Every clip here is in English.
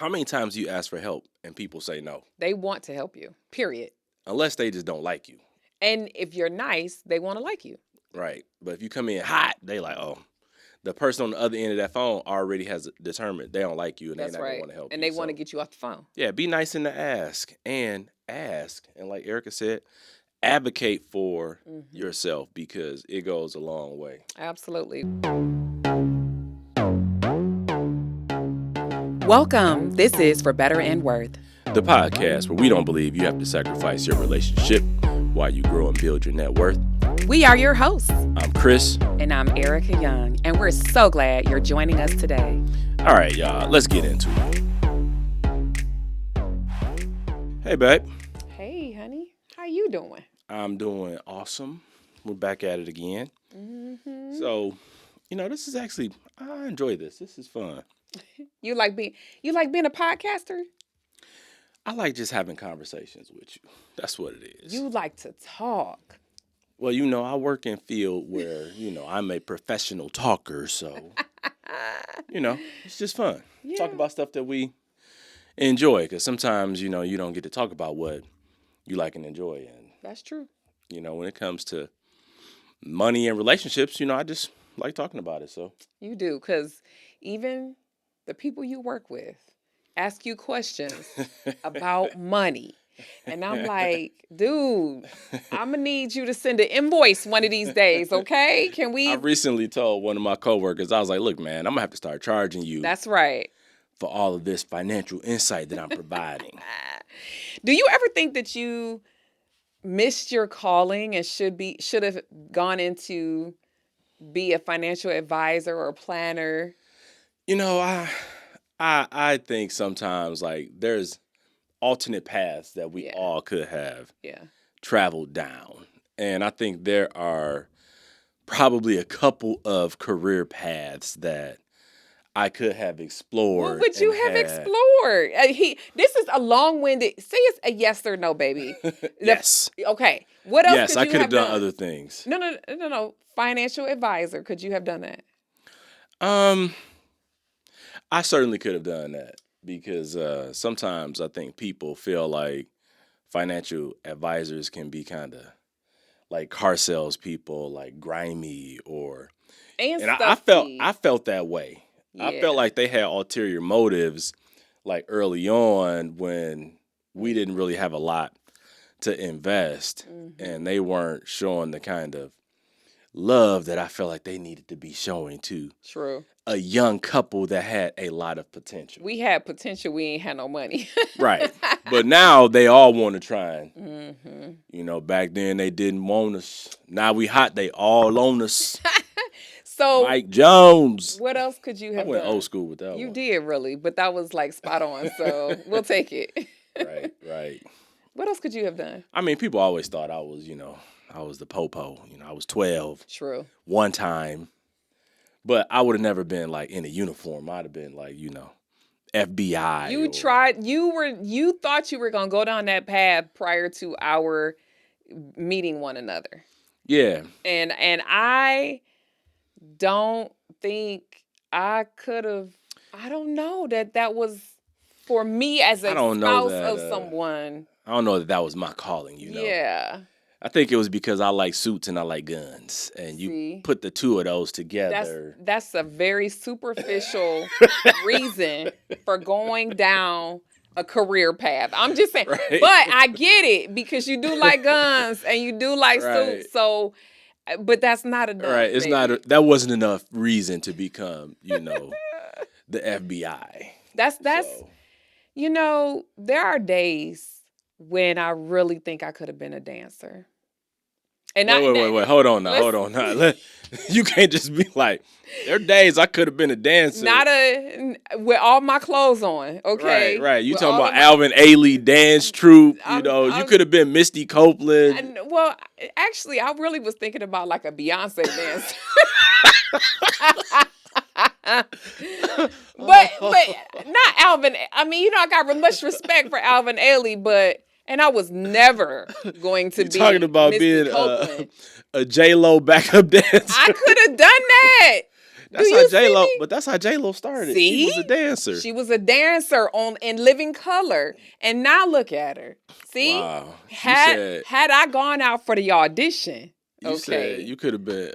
How many times do you ask for help and people say no? They want to help you, period. Unless they just don't like you. And if you're nice, they want to like you. Right. But if you come in hot, they like, oh, the person on the other end of that phone already has determined they don't like you and That's they're not going right. to want to help And you. they want to get you off the phone. Yeah, be nice in the ask. And like Ericka said, advocate for yourself because it goes a long way. Absolutely. Welcome. This is For Better and Worth, The podcast where we don't believe you have to sacrifice your relationship while you grow and build your net worth. We are your hosts. I'm Chris. And I'm Ericka Young. And we're so glad you're joining us today. All right, y'all, let's get into it. Hey, babe. Hey, honey. How you doing? I'm doing awesome. We're back at it again. So, this is actually, I enjoy this. This is fun. You like being a podcaster? I like just having conversations with you. That's what it is. You like to talk. Well, I work in a field where, I'm a professional talker. So, it's just fun. Yeah. Talk about stuff that we enjoy. Because sometimes, you don't get to talk about what you like and enjoy. And, That's true. when it comes to money and relationships, I just like talking about it. So You do, because even the people you work with ask you questions about money. And I'm like, dude, I'm going to need you to send an invoice one of these days, okay? Can we? I recently told one of my coworkers, I was like, look, man, I'm going to have to start charging you That's right. for all of this financial insight that I'm providing. Do you ever think that you missed your calling and should have gone into be a financial advisor or a planner? I think sometimes like there's alternate paths that we all could have traveled down. And I think there are probably a couple of career paths that I could have explored. What would you have explored? This is a long-winded. Say it's a yes or no, baby. Yes. Okay. What else? Yes, could I you could have have done other things. No. Financial advisor. Could you have done that? I certainly could have done that because sometimes I think people feel like financial advisors can be kind of like car salespeople, like grimy and I felt that way. Yeah. I felt like they had ulterior motives, like early on when we didn't really have a lot to invest, and they weren't showing the kind of love that I felt like they needed to be showing to True. a young couple that had a lot of potential. We had potential. We ain't had no money. Right. But now they all want to try and, back then they didn't want us. Now we hot. They all on us. So Mike Jones. What else could you have I went done? old school with that one. You did really, but that was like spot on. So we'll take it. Right. What else could you have done? I mean, people always thought I was, I was the popo. I was 12. True. One time. But I would have never been like in a uniform. I'd have been like, FBI. You thought you were going to go down that path prior to our meeting one another. Yeah. And I don't think I could have, I don't know that was for me as a spouse of someone. I don't know that was my calling, Yeah. I think it was because I like suits and I like guns. And you put the two of those together. That's a very superficial reason for going down a career path. I'm just saying. Right. But I get it because you do like guns and you do like suits. So, but that's not enough. Right. It's not. That wasn't enough reason to become, the FBI. That's. There are days when I really think I could have been a dancer. And wait. Hold on now. You can't just be like, there are days I could have been a dancer. With all my clothes on, okay? Right. You talking about Alvin Ailey dance troupe, you could have been Misty Copeland. Well, actually, I really was thinking about like a Beyonce dance. but not Alvin. I mean, I got much respect for Alvin Ailey, and I was never going to be talking about Misty being Copeland. a J-Lo backup dancer. I could have done that. That's how J-Lo, but that's how J-Lo started. See? She was a dancer. She was a dancer in Living Color. And now look at her. See? Wow. Had I gone out for the audition, you said you could have been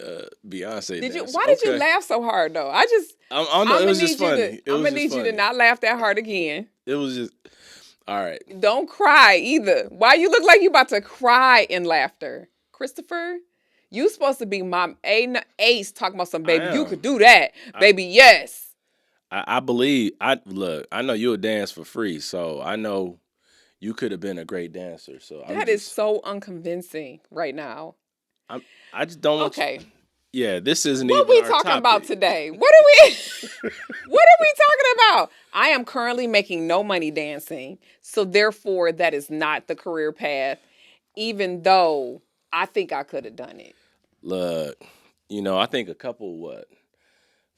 Beyonce. Did dancer. Why did you laugh so hard though? I'm it was just funny. I'm gonna need you to not laugh that hard again. It was just all right. Don't cry either. Why you look like you about to cry in laughter, Christopher? You supposed to be my ace talking about some baby. You could do that, baby. Yes. I believe. I know you'll dance for free, so I know you could have been a great dancer. So that is so unconvincing right now. I just don't want. Okay. Yeah, this isn't what even we our talking topic. about today. What are we talking about? I am currently making no money dancing, so therefore that is not the career path, even though I think I could have done it. Look, I think a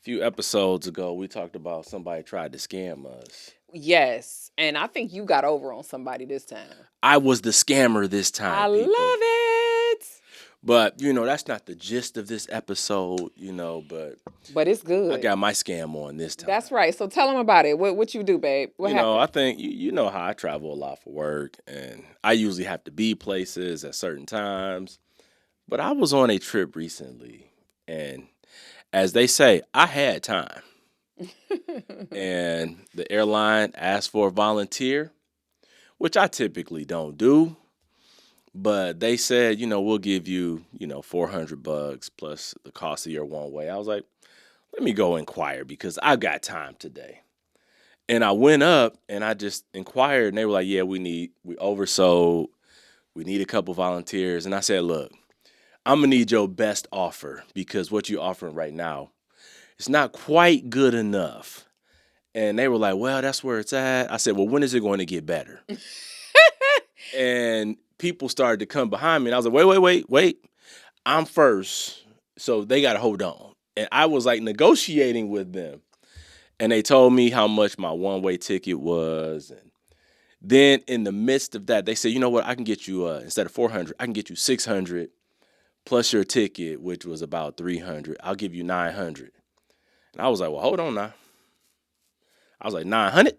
few episodes ago we talked about somebody tried to scam us. Yes, and I think you got over on somebody this time. I was the scammer this time. I love it. But, that's not the gist of this episode, but it's good. I got my scam on this time. That's right. So tell them about it. What you do, babe? What happened? I think you know how I travel a lot for work, and I usually have to be places at certain times. But I was on a trip recently, and as they say, I had time. And the airline asked for a volunteer, which I typically don't do. But they said, we'll give you, $400 plus the cost of your one way. I was like, let me go inquire because I've got time today. And I went up and I just inquired, and they were like, yeah, we oversold. We need a couple volunteers. And I said, look, I'm going to need your best offer because what you're offering right now, it's not quite good enough. And they were like, well, that's where it's at. I said, well, when is it going to get better? And people started to come behind me. And I was like, wait. I'm first. So they got to hold on. And I was like negotiating with them. And they told me how much my one-way ticket was. And then in the midst of that, they said, you know what? I can get you, instead of $400, I can get you $600 plus your ticket, which was about $300. I'll give you $900. And I was like, well, hold on now. I was like, $900?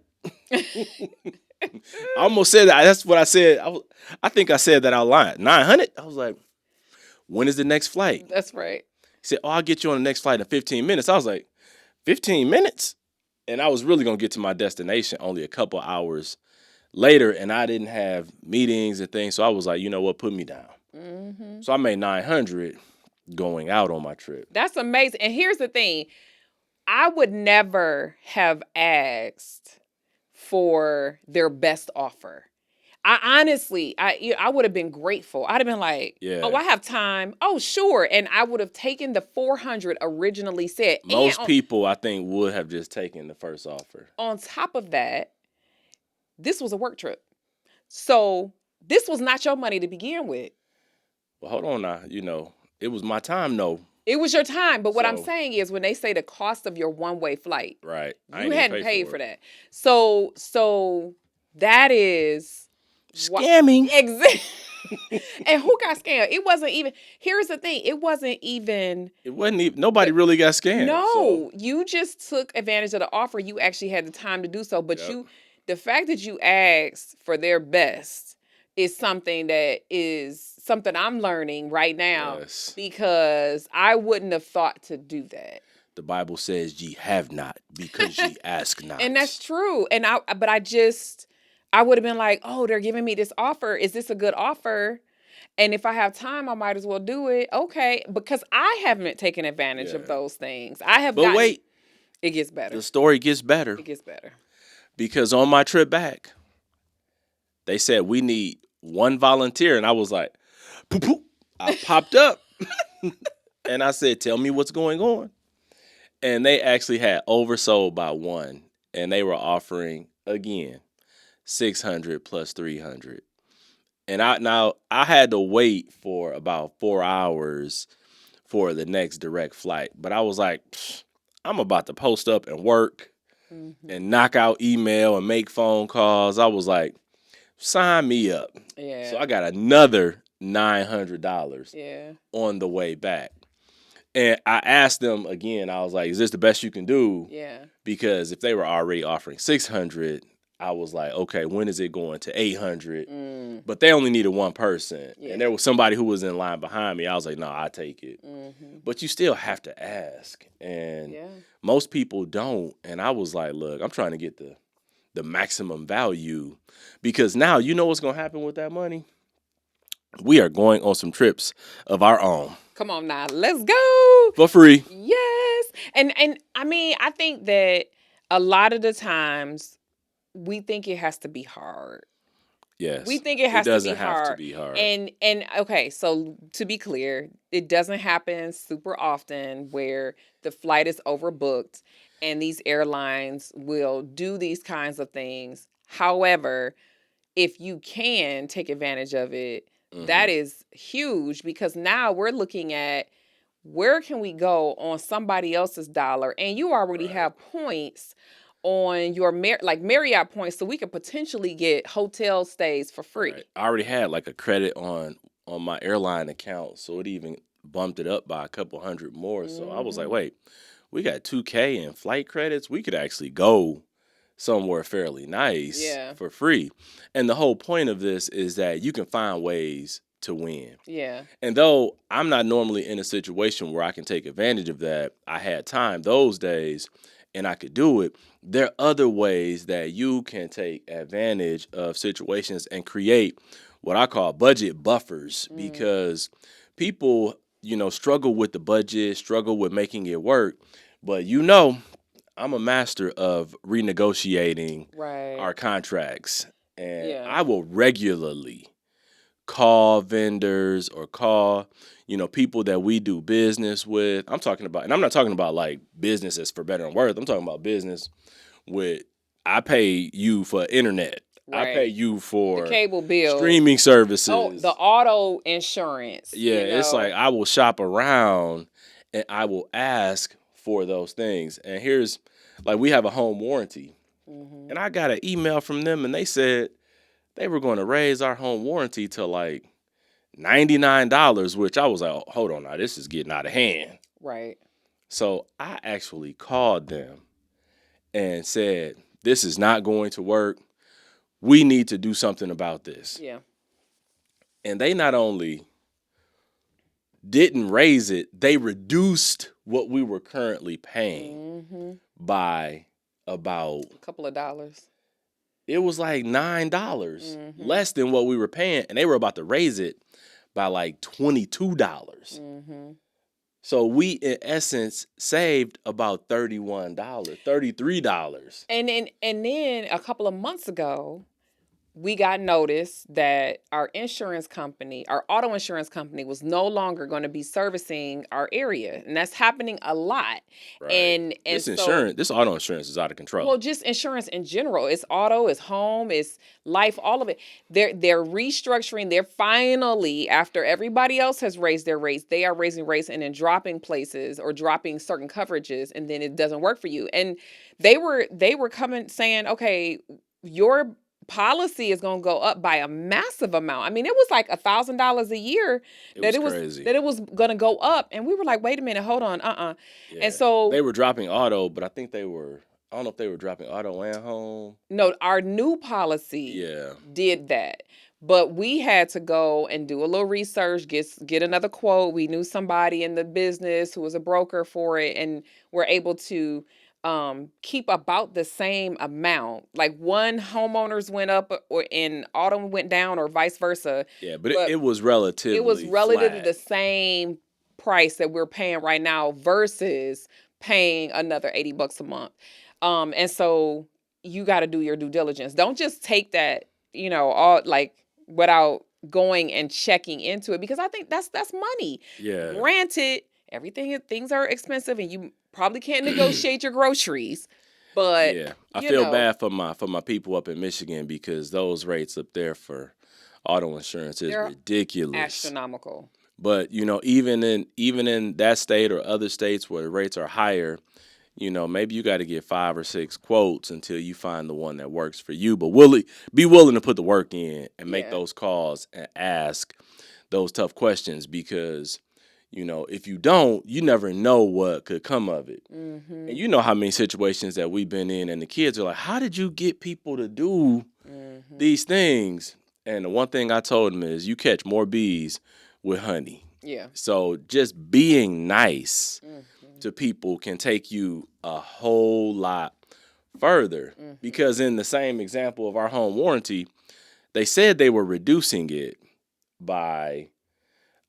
I almost said that. That's what I said. I think I said that out loud. $900? I was like, when is the next flight? That's right. He said, I'll get you on the next flight in 15 minutes. I was like, 15 minutes? And I was really going to get to my destination only a couple hours later, and I didn't have meetings and things. So I was like, you know what? Put me down. Mm-hmm. So I made $900 going out on my trip. That's amazing. And here's the thing. I would never have asked for their best offer. I would have been grateful. I'd have been like, oh, I have time. Oh, sure. And I would have taken the $400 originally said. Most people, I think, would have just taken the first offer. On top of that, this was a work trip. So this was not your money to begin with. Well, hold on now. It was my time, though. It was your time, but what I'm saying is when they say the cost of your one-way flight, right? You hadn't paid for that. So that is scamming. Exactly. And who got scammed? It wasn't even. Here's the thing. It wasn't even. Nobody really got scammed. No, you just took advantage of the offer. You actually had the time to do so, but the fact that you asked for their best is something I'm learning right now because I wouldn't have thought to do that. The Bible says ye have not because ye ask not. And that's true. And I would have been like, oh, they're giving me this offer. Is this a good offer? And if I have time, I might as well do it. Okay. Because I haven't taken advantage of those things. But wait. It gets better. The story gets better. It gets better. Because on my trip back, they said we need one volunteer. And I was like, poop, poop. I popped up. And I said, tell me what's going on. And they actually had oversold by one. And they were offering, again, $600 plus $300. And I had to wait for about 4 hours for the next direct flight. But I was like, I'm about to post up and work and knock out email and make phone calls. I was like, sign me up. Yeah. So I got another $900 on the way back. And I asked them again, I was like, is this the best you can do? Yeah. Because if they were already offering 600, I was like, okay, when is it going to 800? But they only needed one person. Yeah. And there was somebody who was in line behind me. I was like, no, I take it. But you still have to ask. And most people don't. And I was like, look, I'm trying to get the maximum value. Because now you know what's going to happen with that money? We are going on some trips of our own. Come on now, let's go. For free. Yes. And I mean, I think that a lot of the times we think it has to be hard. Yes. We think it has to be hard. It doesn't have to be hard. And okay, so to be clear, it doesn't happen super often where the flight is overbooked and these airlines will do these kinds of things. However, if you can take advantage of it, that is huge, because now we're looking at where can we go on somebody else's dollar, and you already have points on your Marriott points, so we could potentially get hotel stays for free. Right. I already had like a credit on my airline account, so it even bumped it up by a couple hundred more. So I was like, wait, we got $2,000 in flight credits. We could actually go somewhere fairly nice for free. And the whole point of this is that you can find ways to win. Yeah. And though I'm not normally in a situation where I can take advantage of that, I had time those days and I could do it. There are other ways that you can take advantage of situations and create what I call budget buffers, because people, struggle with the budget, struggle with making it work. But I'm a master of renegotiating our contracts, and I will regularly call vendors or call, people that we do business with. I'm talking about, and I'm not talking about like business as for better and worse. I'm talking about business with, I pay you for internet. Right. I pay you for the cable bill, streaming services. Oh, the auto insurance. Yeah, it's like I will shop around and I will ask for those things. And here's, like, we have a home warranty. And I got an email from them and they said they were going to raise our home warranty to like $99, which I was like, oh, hold on now, this is getting out of hand. Right. So I actually called them and said, this is not going to work. We need to do something about this. Yeah. And they not only didn't raise it, they reduced what we were currently paying by about a couple of dollars. It was like $9 less than what we were paying, and they were about to raise it by like $22. So we, in essence, saved about $31, $33. And then a couple of months ago, we got notice that our insurance company, our auto insurance company, was no longer going to be servicing our area, and that's happening a lot. Right. And this auto insurance is out of control. Well, just insurance in general. It's auto, it's home, it's life, all of it. They're restructuring. They're finally, after everybody else has raised their rates, they are raising rates and then dropping places or dropping certain coverages, and then it doesn't work for you. And they were coming saying, okay, your policy is going to go up by a massive amount. I mean, it was like $1,000 a year that it was going to go up, and we were like, wait a minute, hold on, Yeah. And so they were dropping auto, but I think I don't know if they were dropping auto and home. No, our new policy did that. But we had to go and do a little research, get another quote. We knew somebody in the business who was a broker for it, and we're able to keep about the same amount. Like one homeowners went up and auto went down, or vice versa. Yeah, but it was relatively flat. The same price that we're paying right now versus paying another $80 a month. And so you got to do your due diligence. Don't just take that, all like without going and checking into it, because I think that's money. Yeah. Granted, things are expensive and you probably can't negotiate your groceries, but yeah, I feel bad for my people up in Michigan, because those rates up there for auto insurance is ridiculous, astronomical. But even in that state or other states where the rates are higher, maybe you got to get 5 or 6 quotes until you find the one that works for you. But be willing to put the work in and make those calls and ask those tough questions, because if you don't, you never know what could come of it. Mm-hmm. And you know how many situations that we've been in, and the kids are like, how did you get people to do these things? And the one thing I told them is, you catch more bees with honey. Yeah. So just being nice to people can take you a whole lot further. Because in the same example of our home warranty, they said they were reducing it by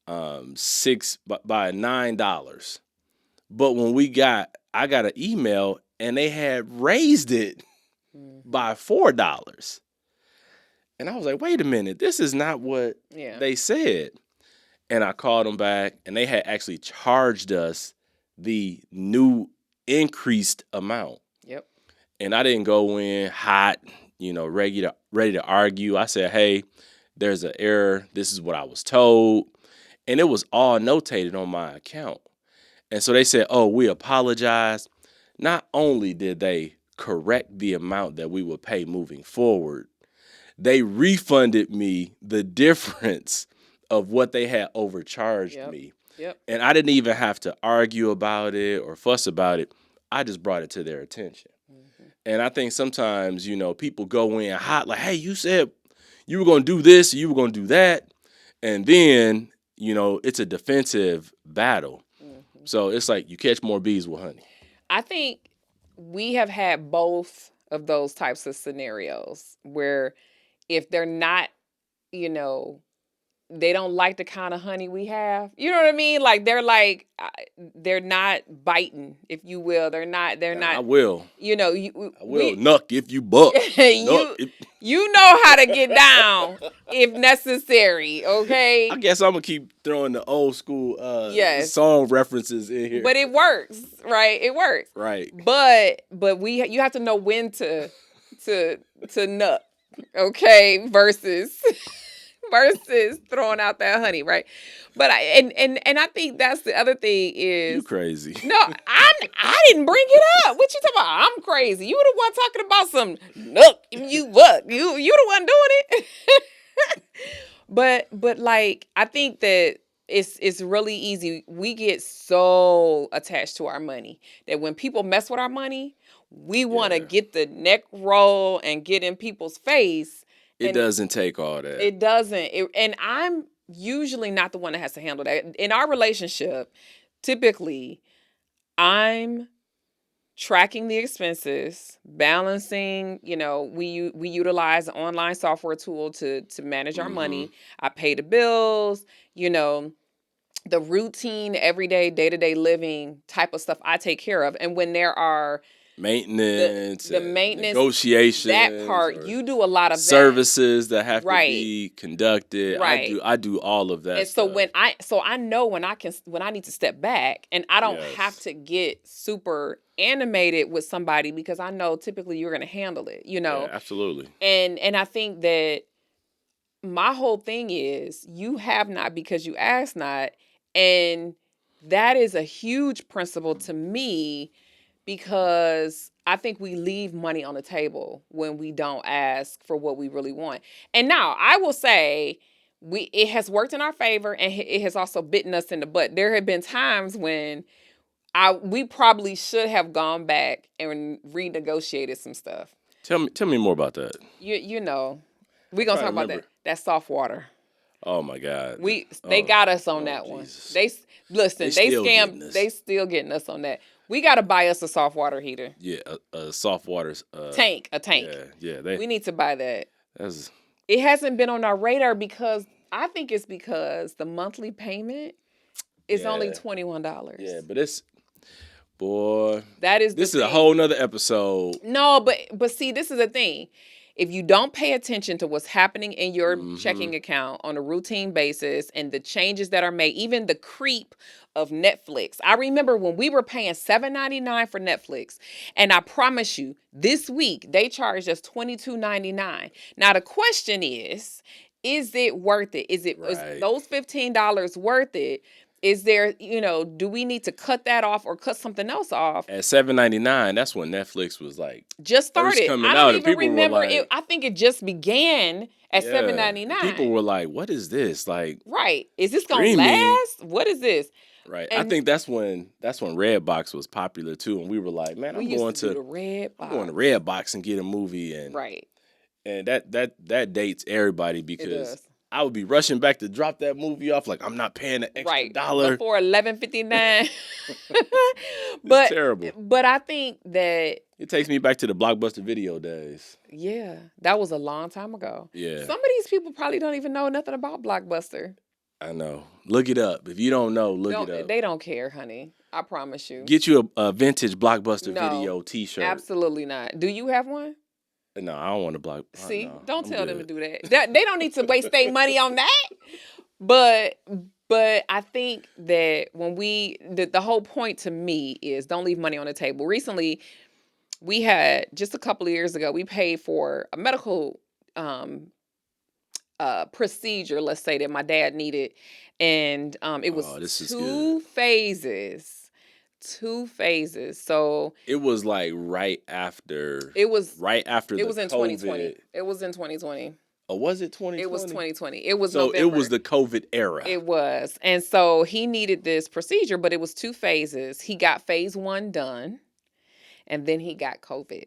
$9. But when I got an email and they had raised it by $4. And I was like, wait a minute, this is not what they said. And I called them back, and they had actually charged us the new increased amount. Yep. And I didn't go in hot, ready to argue. I said, hey, there's an error. This is what I was told. And it was all notated on my account. And so they said, oh, we apologize. Not only did they correct the amount that we would pay moving forward, they refunded me the difference of what they had overcharged me. Yep. And I didn't even have to argue about it or fuss about it. I just brought it to their attention. And I think sometimes, people go in hot like, hey, you said you were going to do this, you were going to do that. And then, it's a defensive battle. So it's like you catch more bees with honey. I think we have had both of those types of scenarios where if they're not, they don't like the kind of honey we have. You know what I mean? Like they're not biting, if you will. They're not. I will. I will knuck if you buck. You know how to get down if necessary. Okay. I guess I'm gonna keep throwing the old school song references in here. But it works, right? It works, right? But you have to know when to nut, okay, versus throwing out that honey, right? But I think that's the other thing is you crazy. No, I didn't bring it up. What you talking about? I'm crazy. You the one talking about some nook. You what? You the one doing it. But like I think that it's really easy. We get so attached to our money that when people mess with our money, we want to get the neck roll and get in people's face. It doesn't take all that. It doesn't. And I'm usually not the one that has to handle that. In our relationship, typically, I'm tracking the expenses, balancing, we utilize an online software tool to manage our money. I pay the bills, the routine, everyday, day-to-day living type of stuff I take care of. And when there are maintenance, the maintenance, negotiations, that part, you do a lot of services that have to be conducted. Right. I do all of that. And so I know when I need to step back, and I don't have to get super animated with somebody because I know typically you're going to handle it, Yeah, absolutely. And I think that my whole thing is you have not because you ask not, and that is a huge principle to me. Because I think we leave money on the table when we don't ask for what we really want. And now I will say it has worked in our favor and it has also bitten us in the butt. There have been times when we probably should have gone back and renegotiated some stuff. Tell me more about that. We're gonna talk about that soft water. Oh my God. They got us on that Jesus. one. They still getting us on that. We got to buy us a soft water heater. Yeah, a soft water tank. Yeah. We need to buy that. It hasn't been on our radar because I think it's because the monthly payment is only $21. Yeah, but this is a whole nother episode. No, but see, this is the thing. If you don't pay attention to what's happening in your checking account on a routine basis and the changes that are made, even the creep of Netflix. I remember when we were paying $7.99 for Netflix, and I promise you, this week they charged us $22.99. Now the question is it worth it? Is those $15 worth it? Is there, do we need to cut that off or cut something else off? At $7.99, that's when Netflix was like just started. Coming I out, don't even remember it. I think it just began at $7.99. People were like, "What is this?" Like, right? Is this gonna last? What is this? Right. I think that's when Redbox was popular too, and we were like, man, I'm going to Redbox and get a movie, and and that dates everybody because I would be rushing back to drop that movie off, like I'm not paying an extra dollar before $11.59. It's terrible. But I think that it takes me back to the Blockbuster Video days. Yeah, that was a long time ago. Yeah, some of these people probably don't even know nothing about Blockbuster. I know. Look it up. If you don't know, look it up. They don't care, honey. I promise you. Get you a vintage Blockbuster Video T-shirt. Absolutely not. Do you have one? No, I don't want to block. See, no, don't tell them to do that. They don't need to waste their money on that. But I think that when the whole point to me is don't leave money on the table. Recently, we had just a couple of years ago, we paid for a medical procedure, let's say, that my dad needed, and it was two phases. So it was like right after. It was in 2020. It was in 2020. Oh, was it 2020? It was 2020. It was so November. It was the COVID era. It was, and so he needed this procedure, but it was 2 phases. He got phase 1 done, and then he got COVID.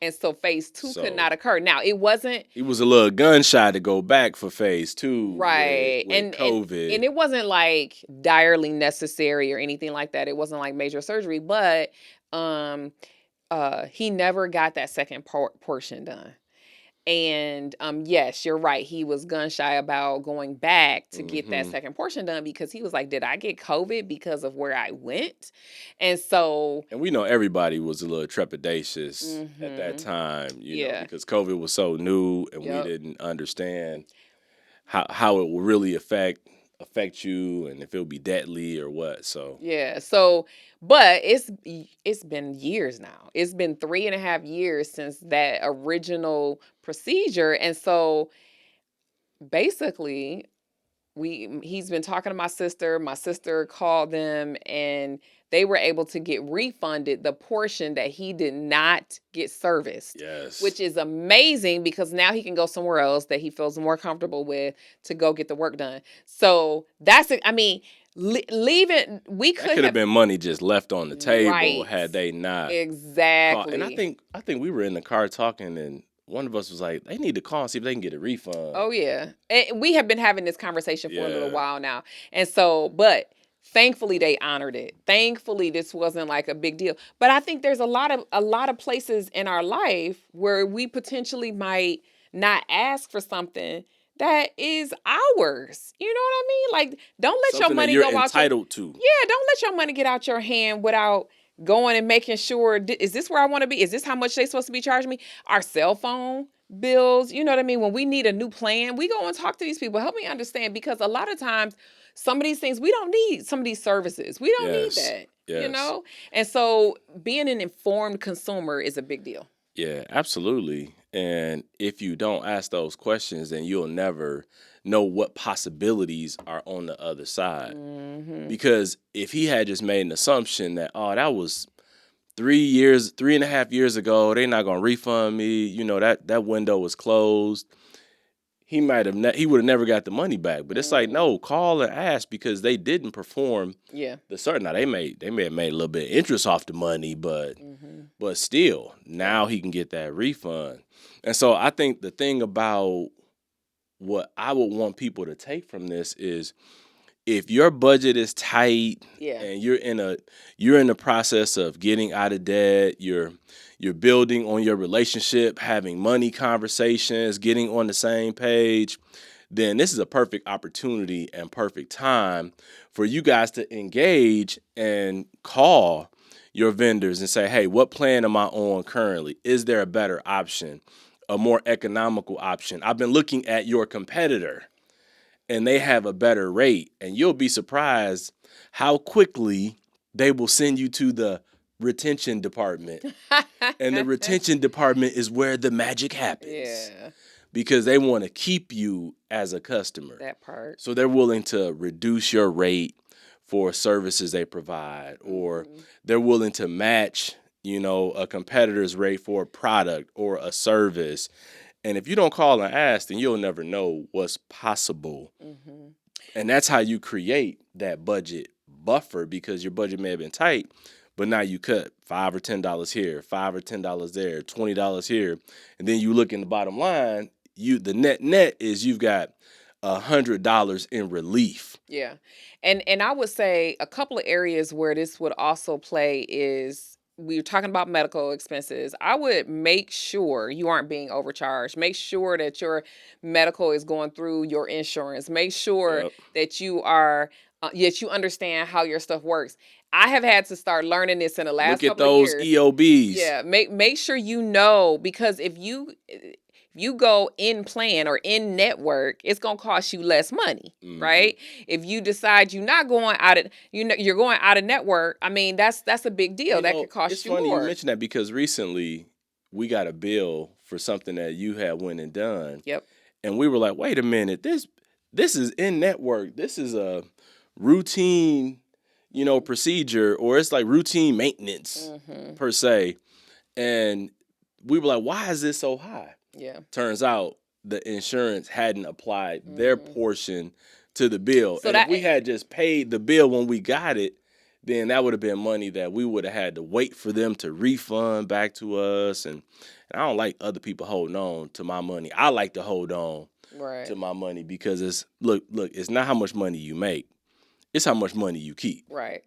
And so phase 2 could not occur. Now, it wasn't... He was a little gun shy to go back for phase 2. Right. With COVID. And it wasn't like direly necessary or anything like that. It wasn't like major surgery. But he never got that second portion done. And yes, you're right. He was gun shy about going back to get that second portion done because he was like, did I get COVID because of where I went? And we know everybody was a little trepidatious at that time, you know, because COVID was so new and we didn't understand how it will really affect you and if it'll be deadly or what. So but it's been years now. It's been 3.5 years since that original procedure, and so basically he's been talking to my sister. My sister called them, and they were able to get refunded the portion that he did not get serviced. Yes. Which is amazing because now he can go somewhere else that he feels more comfortable with to go get the work done. So that's it. I mean, leaving, we could have been money just left on the table had they not. Exactly. And I think we were in the car talking, and one of us was like, they need to call and see if they can get a refund. Oh, yeah. And we have been having this conversation for a little while now. And so, but thankfully they honored it. Thankfully this wasn't like a big deal. But I think there's a lot of places in our life where we potentially might not ask for something that is ours. You know what I mean? Like, don't let your money go out. Entitled to. Yeah, don't let your money get out your hand without going and making sure, is this where I want to be? Is this how much they're supposed to be charging me? Our cell phone bills, you know what I mean? When we need a new plan, we go and talk to these people. Help me understand, because a lot of times, some of these things, we don't need some of these services. We don't need that, you know? And so being an informed consumer is a big deal. Yeah, absolutely. And if you don't ask those questions, then you'll never know what possibilities are on the other side. Because if he had just made an assumption that, oh, that was 3.5 years ago, they're not going to refund me, you know, that window was closed, he would have never got the money back. But it's like, no, call and ask, because they didn't perform the certain. Now, they may have made a little bit of interest off the money, but still, now he can get that refund. And so I think the thing about what I would want people to take from this is, if your budget is tight and you're in the process of getting out of debt, you're building on your relationship, having money conversations, getting on the same page, then this is a perfect opportunity and perfect time for you guys to engage and call your vendors and say, hey, what plan am I on currently? Is there a better option, a more economical option? I've been looking at your competitor, and they have a better rate, and you'll be surprised how quickly they will send you to the retention department. And the retention department is where the magic happens. Yeah. Because they want to keep you as a customer. That part. So they're willing to reduce your rate for services they provide, or they're willing to match, you know, a competitor's rate for a product or a service. And if you don't call and ask, then you'll never know what's possible. And that's how you create that budget buffer because your budget may have been tight, but now you cut $5 or $10 here, $5 or $10 there, $20 here, and then you look in the bottom line. The net is you've got $100 in relief. Yeah, and I would say a couple of areas where this would also play is we're talking about medical expenses. I would make sure you aren't being overcharged. Make sure that your medical is going through your insurance. Make sure that you are yet you understand how your stuff works. I have had to start learning this in the last couple of years. Look at those EOBs. Yeah, make sure you know, because if you go in plan or in network, it's going to cost you less money, right? If you decide you're not going out of, you're going out of network, I mean, that's a big deal. That could cost you more. It's funny you mention that because recently we got a bill for something that you had went and done. Yep. And we were like, wait a minute, this is in network. This is a routine, procedure, or it's like routine maintenance per se. And we were like, why is this so high? Yeah. Turns out the insurance hadn't applied their portion to the bill. So if we had just paid the bill when we got it, then that would have been money that we would have had to wait for them to refund back to us. And I don't like other people holding on to my money. I like to hold on to my money because it's it's not how much money you make. It's how much money you keep. Right.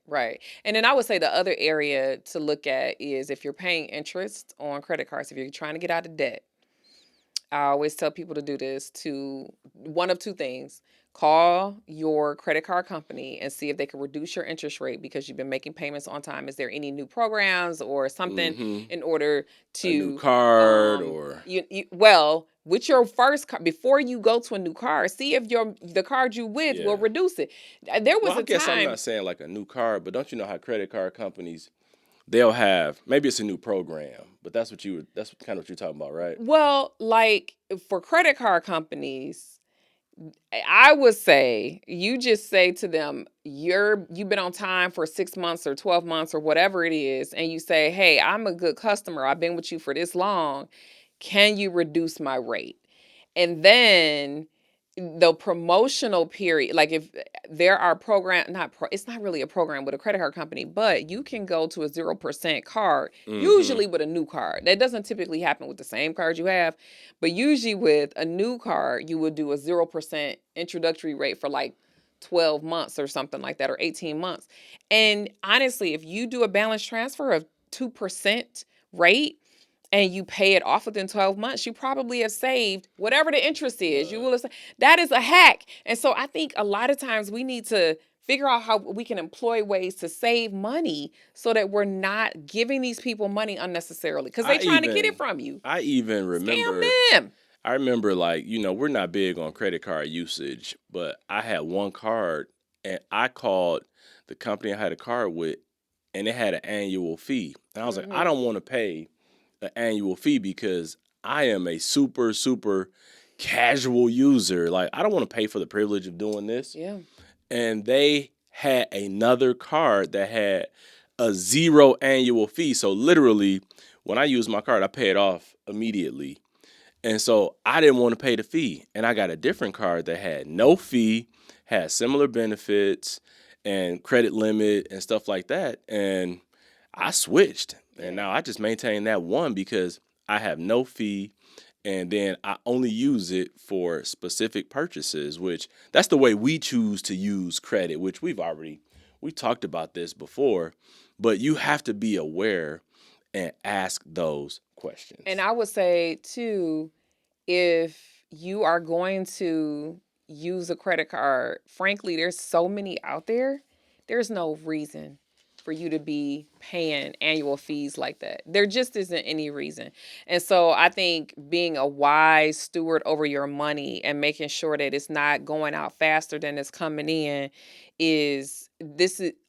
And then I would say the other area to look at is if you're paying interest on credit cards, if you're trying to get out of debt. I always tell people to do this, to one of two things. Call your credit card company and see if they can reduce your interest rate because you've been making payments on time. Is there any new programs or something in order to... A new card or... Well, with your first card, before you go to a new card, see if the card you with will reduce it. There was I guess I'm not saying like a new card, but don't you know how credit card companies... They'll have, maybe it's a new program, but that's kind of what you're talking about, right? Well, like for credit card companies, I would say you just say to them, you've been on time for 6 months or 12 months or whatever it is. And you say, hey, I'm a good customer. I've been with you for this long. Can you reduce my rate? And then the promotional period, like if there are it's not really a program with a credit card company, but you can go to a 0% card, usually with a new card. That doesn't typically happen with the same card you have, but usually with a new card, you would do a 0% introductory rate for like 12 months or something like that, or 18 months. And honestly, if you do a balance transfer of 2% rate, and you pay it off within 12 months, you probably have saved whatever the interest is. You will have, that is a hack. And so I think a lot of times we need to figure out how we can employ ways to save money so that we're not giving these people money unnecessarily because they're trying to get it from you. I even remember... Scam them. I remember, like, we're not big on credit card usage, but I had one card, and I called the company I had a card with, and it had an annual fee. And I was like, I don't want to pay an annual fee because I am a super, super casual user. Like, I don't want to pay for the privilege of doing this. Yeah. And they had another card that had a 0 annual fee. So literally, when I use my card, I pay it off immediately. And so I didn't want to pay the fee. And I got a different card that had no fee, had similar benefits and credit limit and stuff like that. And I switched. And now I just maintain that one because I have no fee. And then I only use it for specific purchases, which that's the way we choose to use credit, which we talked about this before. But you have to be aware and ask those questions. And I would say, too, if you are going to use a credit card, frankly, there's so many out there. There's no reason for you to be paying annual fees like that. There just isn't any reason. And so I think being a wise steward over your money and making sure that it's not going out faster than it's coming in is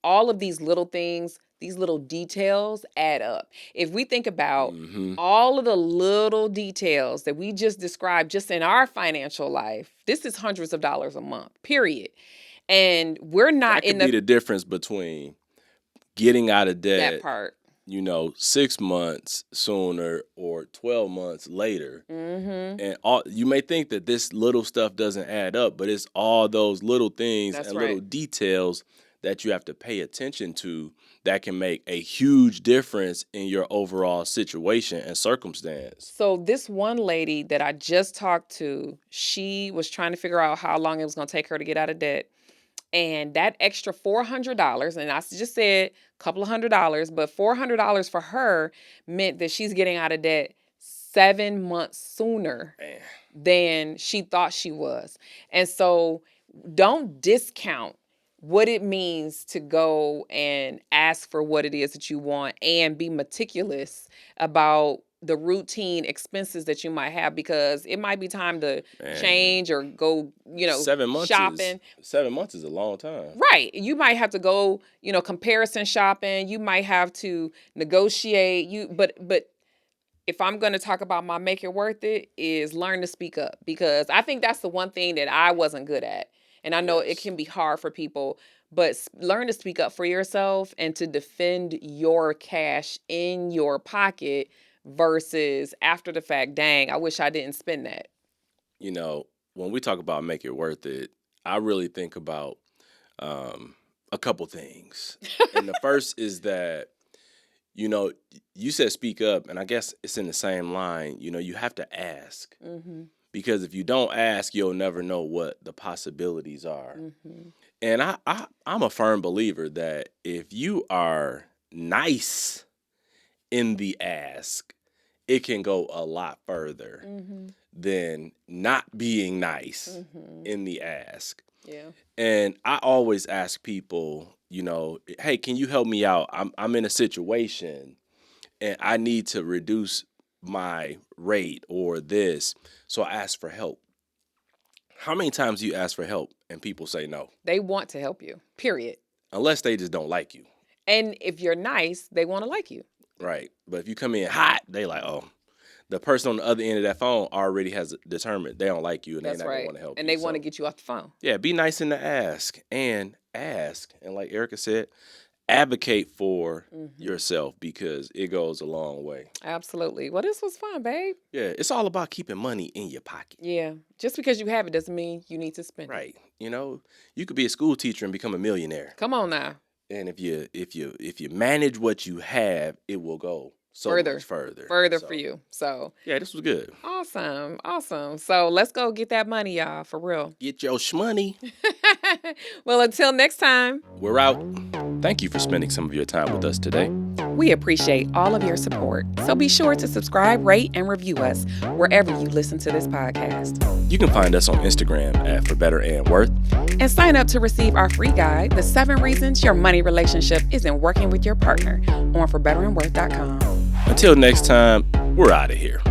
all of these little things, these little details add up. If we think about all of the little details that we just described just in our financial life, this is hundreds of dollars a month, period. And we're not that could be the difference between getting out of debt, that part, 6 months sooner or 12 months later. And you may think that this little stuff doesn't add up, but it's all those little things little details that you have to pay attention to that can make a huge difference in your overall situation and circumstance. So this one lady that I just talked to, she was trying to figure out how long it was going to take her to get out of debt. And that extra $400, and I just said a couple of $100s, but $400 for her meant that she's getting out of debt 7 months sooner than she thought she was. And so don't discount what it means to go and ask for what it is that you want and be meticulous about the routine expenses that you might have, because it might be time to change or go, 7 months shopping. 7 months is a long time. Right. You might have to go, comparison shopping. You might have to negotiate. But if I'm going to talk about my make it worth it, is learn to speak up, because I think that's the one thing that I wasn't good at. And I know it can be hard for people, but learn to speak up for yourself and to defend your cash in your pocket versus after the fact, dang, I wish I didn't spend that. When we talk about make it worth it, I really think about a couple things. And the first is that, you said speak up, and I guess it's in the same line. You have to ask. Mm-hmm. Because if you don't ask, you'll never know what the possibilities are. Mm-hmm. And I'm a firm believer that if you are nice in the ask, it can go a lot further than not being nice in the ask. Yeah. And I always ask people, hey, can you help me out? I'm in a situation and I need to reduce my rate or this. So I ask for help. How many times do you ask for help and people say no? They want to help you, period. Unless they just don't like you. And if you're nice, they want to like you. Right. But if you come in hot, they like, oh, the person on the other end of that phone already has determined they don't like you and they're not going to want to help you. And they want to get you off the phone. Yeah, be nice in the ask. And like Ericka said, advocate for yourself, because it goes a long way. Absolutely. Well, this was fun, babe. Yeah, it's all about keeping money in your pocket. Yeah. Just because you have it doesn't mean you need to spend it. Right. You could be a school teacher and become a millionaire. Come on now. And if you manage what you have, it will go much further. Further for you. So yeah, this was good. Awesome. So let's go get that money, y'all, for real. Get your shmoney. Well, until next time. We're out. Thank you for spending some of your time with us today. We appreciate all of your support. So be sure to subscribe, rate, and review us wherever you listen to this podcast. You can find us on Instagram at For Better and Worth. And sign up to receive our free guide, The 7 Reasons Your Money Relationship Isn't Working with Your Partner, on ForBetterandWorth.com. Until next time, we're out of here.